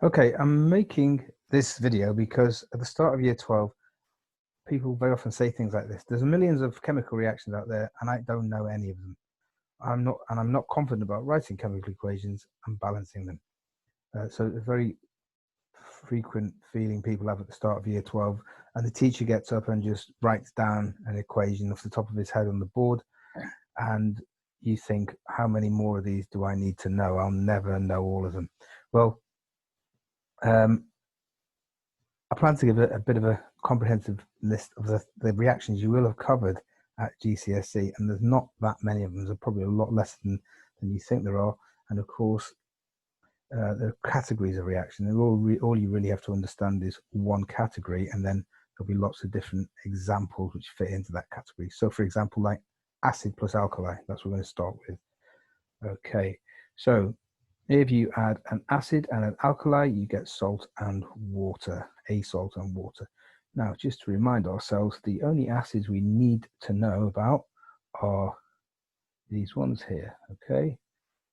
Okay, I'm making this video because at the start of year 12, people very often say things like this. There's millions of chemical reactions out there and I don't know any of them. I'm not confident about writing chemical equations and balancing them. So a very frequent feeling people have at the start of year 12, and the teacher gets up and just writes down an equation off the top of his head on the board, and you think, how many more of these do I need to know? I'll never know all of them. Well, I plan to give a bit of a comprehensive list of the reactions you will have covered at GCSE, and there's not that many of them. There's probably a lot less than you think there are. And of course, there are categories of reaction. All you really have to understand is one category, and then there'll be lots of different examples which fit into that category. So for example, like acid plus alkali, that's what we're going to start with. Okay, so if you add an acid and an alkali, you get salt and water, a salt and water. Now, just to remind ourselves, the only acids we need to know about are these ones here, okay?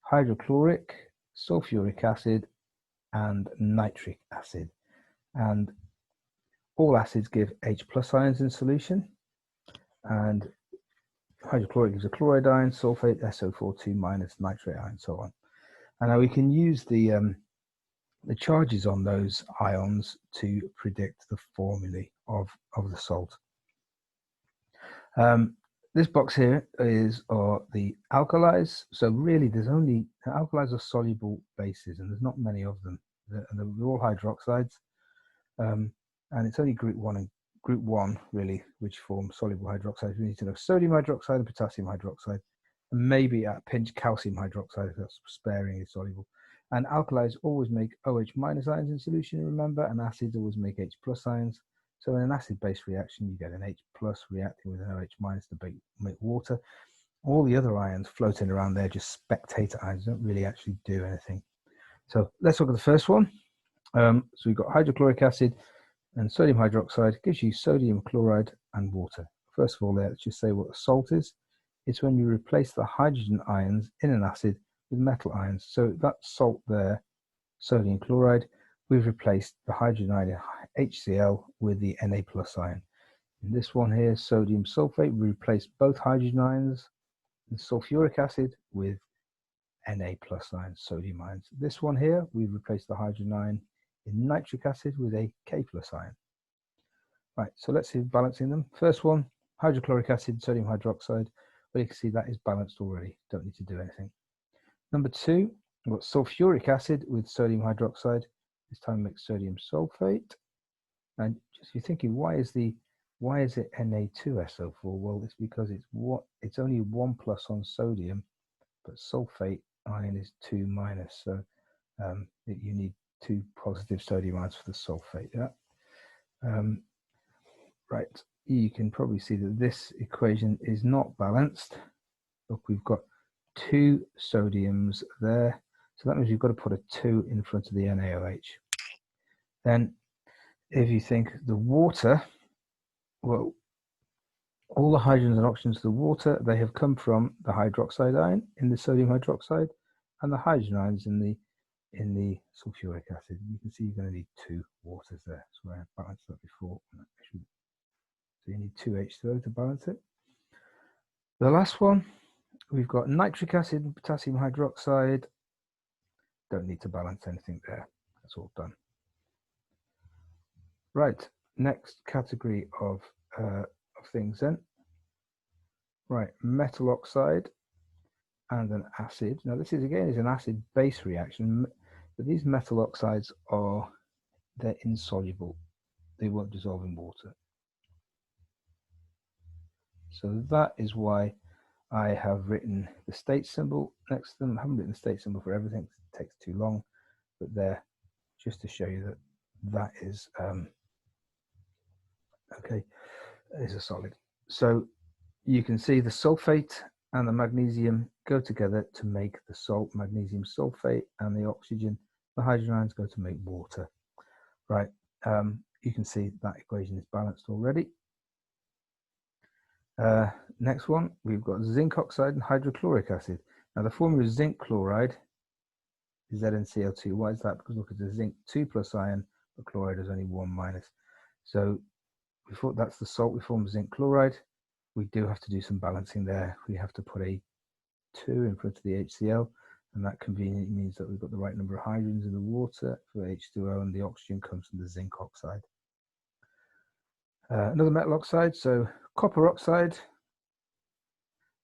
Hydrochloric, sulfuric acid, and nitric acid. And all acids give H plus ions in solution, and hydrochloric gives a chloride ion, sulfate, SO4 2 minus, nitrate ion, so on. And now we can use the charges on those ions to predict the formulae of the salt. This box here are the alkalis. So really there's only, alkalis are soluble bases and there's not many of them. They're all hydroxides. And it's only group one really which form soluble hydroxides. We need to know sodium hydroxide and potassium hydroxide, and maybe at a pinch calcium hydroxide if that's sparingly soluble. And alkalis always make OH minus ions in solution, remember, and acids always make H plus ions. So in an acid-base reaction, you get an H plus reacting with an OH minus to make water. All the other ions floating around there, just spectator ions, don't really actually do anything. So let's look at the first one. So we've got hydrochloric acid and sodium hydroxide gives you sodium chloride and water. First of all, let's just say what a salt is. It's when you replace the hydrogen ions in an acid with metal ions. So that salt there, sodium chloride, we've replaced the hydrogen ion in HCl with the Na plus ion. In this one here, sodium sulfate, we replaced both hydrogen ions in sulfuric acid with Na plus ions, sodium ions. This one here, we've replaced the hydrogen ion in nitric acid with a K plus ion. Right, so let's see balancing them. First one, hydrochloric acid, sodium hydroxide. Well, you can see that is balanced already. Don't need to do anything. Number two, we've got sulfuric acid with sodium hydroxide. This time makes sodium sulfate. And just you're thinking, why is it Na2SO4? Well, it's because it's only 1 plus on sodium, but sulfate ion is 2 minus. So you need 2 positive sodium ions for the sulfate. Yeah. Right. You can probably see that this equation is not balanced. Look, we've got 2 sodiums there, so that means you've got to put a 2 in front of the NaOH. Then if you think the water, well, all the hydrogens and oxygens of the water, they have come from the hydroxide ion in the sodium hydroxide and the hydrogen ions in the sulfuric acid. You can see you're going to need 2 waters there. So I balanced that before. So you need 2 H2O to balance it. The last one, we've got nitric acid and potassium hydroxide. Don't need to balance anything there. That's all done. Right, next category of things then. Right, metal oxide and an acid. Now this is again an acid-base reaction, but these metal oxides they're insoluble. They won't dissolve in water. So that is why I have written the state symbol next to them. I haven't written the state symbol for everything, it takes too long, but there, just to show you that that is okay, is a solid. So you can see the sulfate and the magnesium go together to make the salt, magnesium sulfate, and the oxygen, the hydrogen ions go to make water. Right, you can see that equation is balanced already. Next one, we've got zinc oxide and hydrochloric acid. Now the formula is zinc chloride ZnCl2. Why is that? Because look, it's a zinc 2 plus ion, but chloride is only 1 minus. So we thought that's the salt we formed, zinc chloride. We do have to do some balancing there. We have to put a 2 in front of the HCl, and that conveniently means that we've got the right number of hydrogens in the water for H2O, and the oxygen comes from the zinc oxide. Another metal oxide, so copper oxide.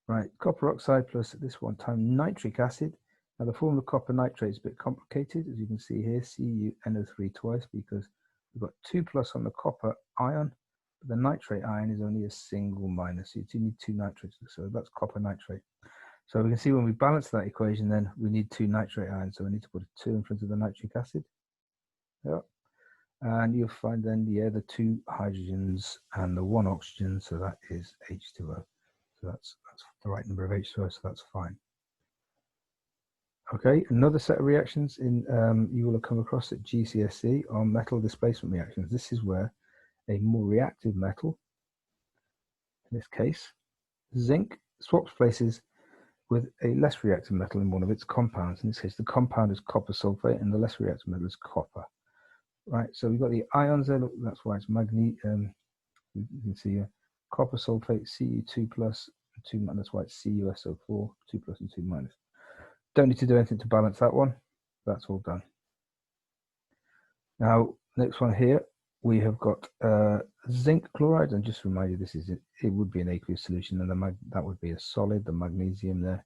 Right, copper oxide plus at this one time nitric acid. Now the formula of copper nitrate is a bit complicated, as you can see here, CuNO3 twice, because we've got 2 plus on the copper ion, but the nitrate ion is only a single minus, so you need 2 nitrates, so that's copper nitrate. So we can see when we balance that equation, then we need 2 nitrate ions, so we need to put a 2 in front of the nitric acid. Yep. And you'll find then the 2 hydrogens and the 1 oxygen, so that is H2O. So that's the right number of H2O, so that's fine. Okay, another set of reactions you will have come across at GCSE are metal displacement reactions. This is where a more reactive metal, in this case zinc, swaps places with a less reactive metal in one of its compounds. In this case, the compound is copper sulfate and the less reactive metal is copper. Right, so we've got the ions there, look, that's why it's magnesium. You can see here, copper sulfate, Cu2 plus, 2 minus, that's why it's CuSO4, 2 plus and 2 minus. Don't need to do anything to balance that one. That's all done. Now, next one here, we have got zinc chloride, and just to remind you, it would be an aqueous solution, and that would be a solid, the magnesium there.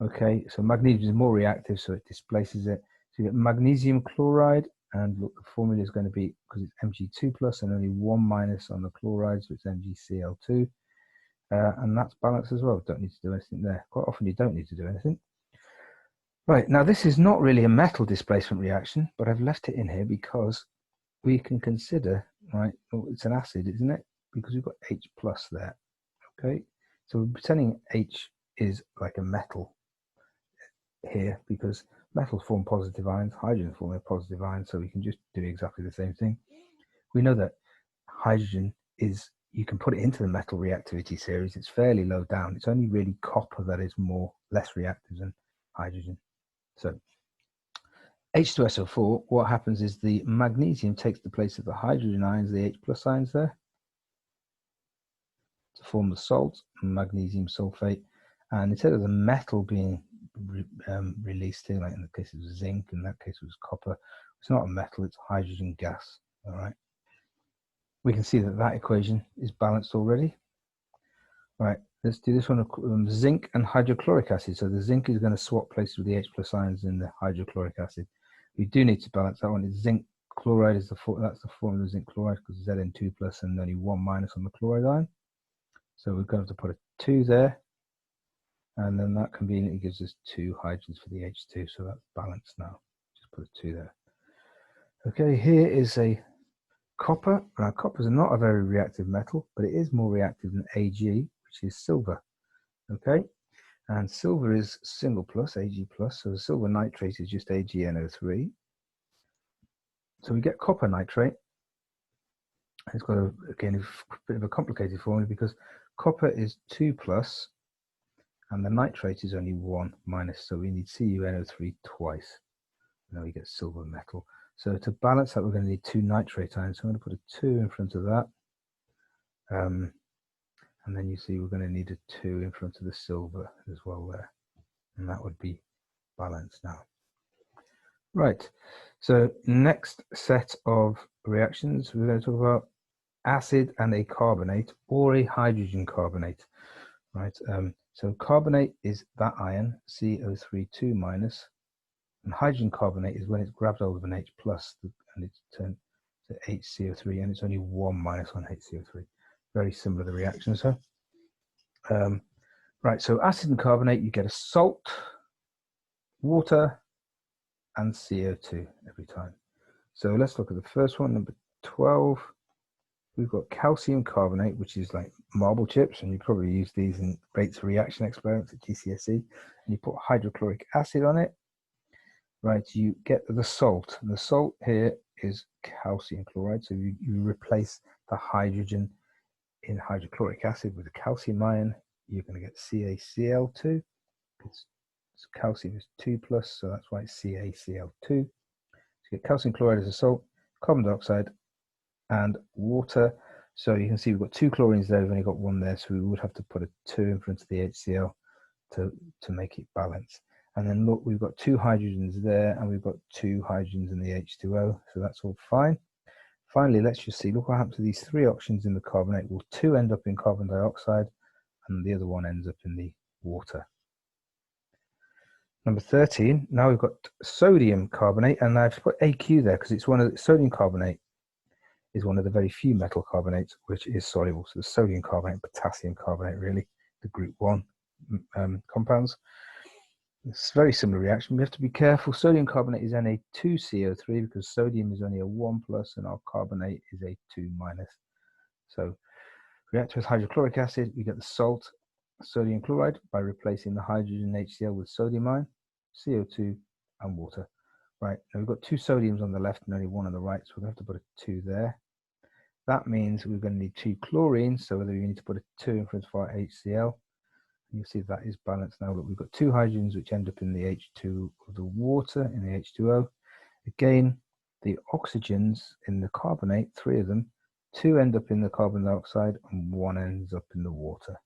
Okay, so magnesium is more reactive, so it displaces it. So you get magnesium chloride, and look, the formula is going to be, because it's Mg2 plus and only 1 minus on the chloride, so it's MgCl2. And that's balanced as well. Don't need to do anything there. Quite often you don't need to do anything. Right, now this is not really a metal displacement reaction, but I've left it in here because we can consider, right, well, it's an acid, isn't it? Because we've got H plus there. Okay, so we're pretending H is like a metal here, because metals form positive ions, hydrogen form a positive ion, so we can just do exactly the same thing. We know that hydrogen is, you can put it into the metal reactivity series, it's fairly low down. It's only really copper that is less reactive than hydrogen. So H2SO4, what happens is the magnesium takes the place of the hydrogen ions, the H plus ions there, to form the salt, magnesium sulfate. And instead of the metal being released here, like in the case of zinc, in that case it was copper, it's not a metal, it's hydrogen gas. All right. We can see that that equation is balanced already. Right, let's do this one, zinc and hydrochloric acid. So the zinc is going to swap places with the H plus ions in the hydrochloric acid. We do need to balance that one. It's zinc chloride is that's the formula of zinc chloride, because Zn2 plus and only 1 minus on the chloride ion. So we're going to put a 2 there, and then that conveniently gives us 2 hydrogens for the H2. So that's balanced now. Just put a 2 there. Okay, here is a copper. Now, copper is not a very reactive metal, but it is more reactive than Ag, which is silver. Okay, and silver is single plus, Ag plus, so the silver nitrate is just AgNO3. So we get copper nitrate. It's got again a bit of a complicated formula, because copper is 2 plus and the nitrate is only 1 minus, so we need CuNO3 twice. Now we get silver metal. So to balance that, we're going to need 2 nitrate ions. So I'm going to put a 2 in front of that. And then you see we're going to need a 2 in front of the silver as well there. And that would be balanced now. Right, so next set of reactions, we're going to talk about acid and a carbonate, or a hydrogen carbonate. Right, so carbonate is that ion, CO3 minus, and hydrogen carbonate is when it's grabbed hold of an H plus and it's turned to HCO3, and it's only 1 minus on HCO3. Very similar to the reactions, huh? Right, so acid and carbonate, you get a salt, water, and CO2 every time. So let's look at the first one, number 12. We've got calcium carbonate, which is like marble chips, and you probably use these in rates of reaction experiments at GCSE. And you put hydrochloric acid on it. Right, you get the salt. And the salt here is calcium chloride. So you replace the hydrogen in hydrochloric acid with a calcium ion. You're going to get CaCl2. It's So calcium is 2 plus, so that's why it's CaCl2. So you get calcium chloride as a salt, carbon dioxide, and water. So you can see we've got 2 chlorines there, we've only got 1 there, so we would have to put a 2 in front of the HCl to make it balance. And then look, we've got 2 hydrogens there, and we've got 2 hydrogens in the H2O, so that's all fine. Finally, let's just see, look what happens to these 3 oxygens in the carbonate. Well, 2 end up in carbon dioxide, and the other one ends up in the water. Number 13, now we've got sodium carbonate, and I've put AQ there because it's one of the, sodium carbonate is one of the very few metal carbonates which is soluble. So the sodium carbonate, potassium carbonate, really, the group 1 compounds. It's a very similar reaction. We have to be careful. Sodium carbonate is Na2CO3 because sodium is only a 1 plus and our carbonate is a 2 minus. So react with hydrochloric acid, we get the salt sodium chloride by replacing the hydrogen HCl with sodium ion, CO2 and water. Right, now we've got 2 sodiums on the left and only 1 on the right, so we're going to have to put a 2 there. That means we're going to need 2 chlorines, so whether we need to put a 2 in front of our HCl. You'll see that is balanced now. Look, we've got 2 hydrogens which end up in the H2 of the water, in the H2O. Again, the oxygens in the carbonate, 3 of them, 2 end up in the carbon dioxide and 1 ends up in the water.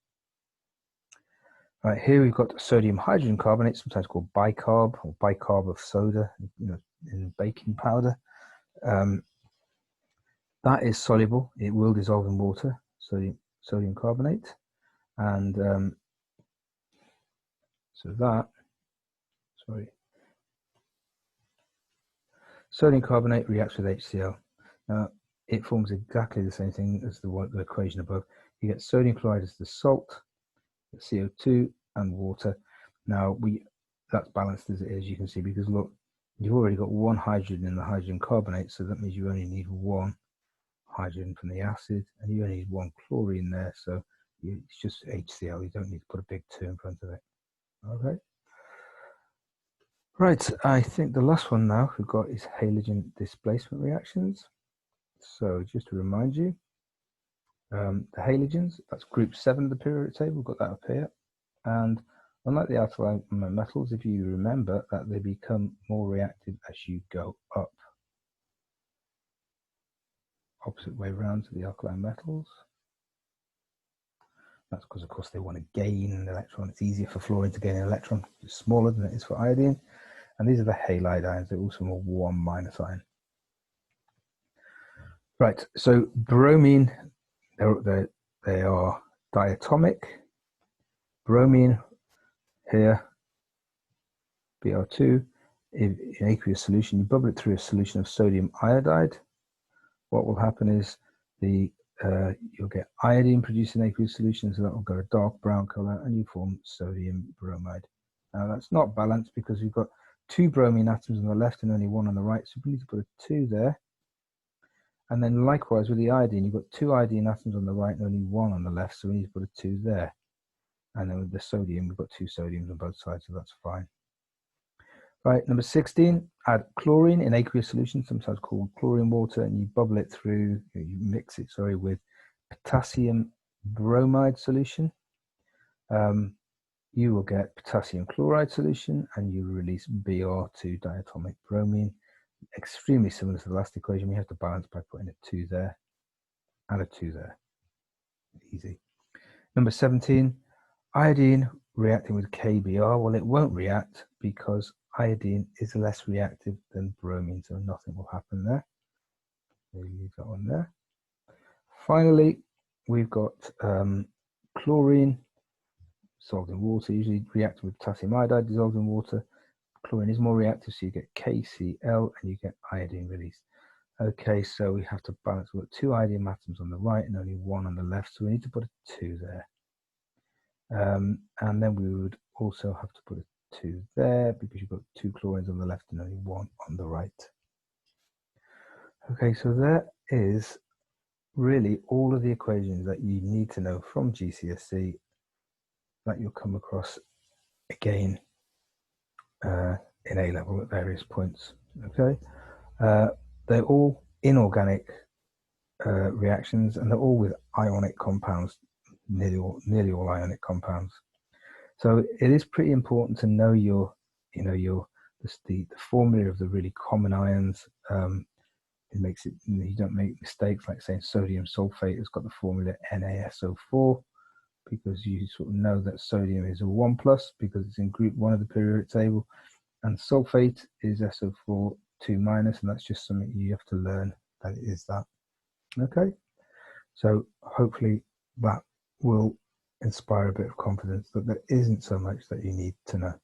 Right, here we've got sodium hydrogen carbonate, sometimes called bicarb or bicarb of soda, in baking powder. That is soluble. It will dissolve in water, sodium carbonate. And sodium carbonate reacts with HCl. Now, it forms exactly the same thing as the equation above. You get sodium chloride as the salt, CO2 and water. Now that's balanced as it is, you can see, because look, you've already got 1 hydrogen in the hydrogen carbonate, so that means you only need 1 hydrogen from the acid, and you only need 1 chlorine there, so it's just HCl. You don't need to put a big 2 in front of it. Okay. Right, I think the last one now we've got is halogen displacement reactions. So just to remind you, the halogens, that's group 7 of the periodic table, we've got that up here. And unlike the alkali metals, if you remember that they become more reactive as you go up. Opposite way around to the alkali metals. That's because, of course, they want to gain an electron. It's easier for fluorine to gain an electron. It's smaller than it is for iodine. And these are the halide ions. They're also a 1 minus ion. Right, so bromine, they are diatomic. Bromine here, Br2, in aqueous solution, you bubble it through a solution of sodium iodide. What will happen is you'll get iodine produced in aqueous solution, so that will go a dark brown color, and you form sodium bromide. Now that's not balanced because we've got 2 bromine atoms on the left and only 1 on the right, so we need to put a 2 there. And then likewise with the iodine, you've got 2 iodine atoms on the right and only 1 on the left, so we need to put a 2 there. And then with the sodium, we've got 2 sodiums on both sides, so that's fine. Right, number 16, add chlorine in aqueous solution, sometimes called chlorine water, and you bubble it through, you mix it, sorry, with potassium bromide solution. You will get potassium chloride solution, and you release Br2 diatomic bromine. Extremely similar to the last equation. We have to balance by putting a 2 there and a 2 there. Easy. Number 17, iodine reacting with KBr. Well, it won't react because iodine is less reactive than bromine, so nothing will happen there. We'll leave that one there. Finally, we've got chlorine dissolved in water, usually reacting with potassium iodide dissolved in water. Chlorine is more reactive, so you get KCl and you get iodine released. Okay, so we have to balance. We've got 2 iodine atoms on the right and only 1 on the left, so we need to put a 2 there. And then we would also have to put a 2 there because you've got 2 chlorines on the left and only 1 on the right. Okay, so there is really all of the equations that you need to know from GCSE that you'll come across again in A-level at various points. Okay, they're all inorganic reactions, and they're all with ionic compounds, nearly all ionic compounds. So it is pretty important to know your, the formula of the really common ions. It makes it, you don't make mistakes like saying sodium sulfate has got the formula NaSO4, because you sort of know that sodium is a 1+ because it's in group 1 of the periodic table, and sulfate is SO4 2-, and that's just something you have to learn that it is that. Okay, so hopefully that will inspire a bit of confidence that there isn't so much that you need to know.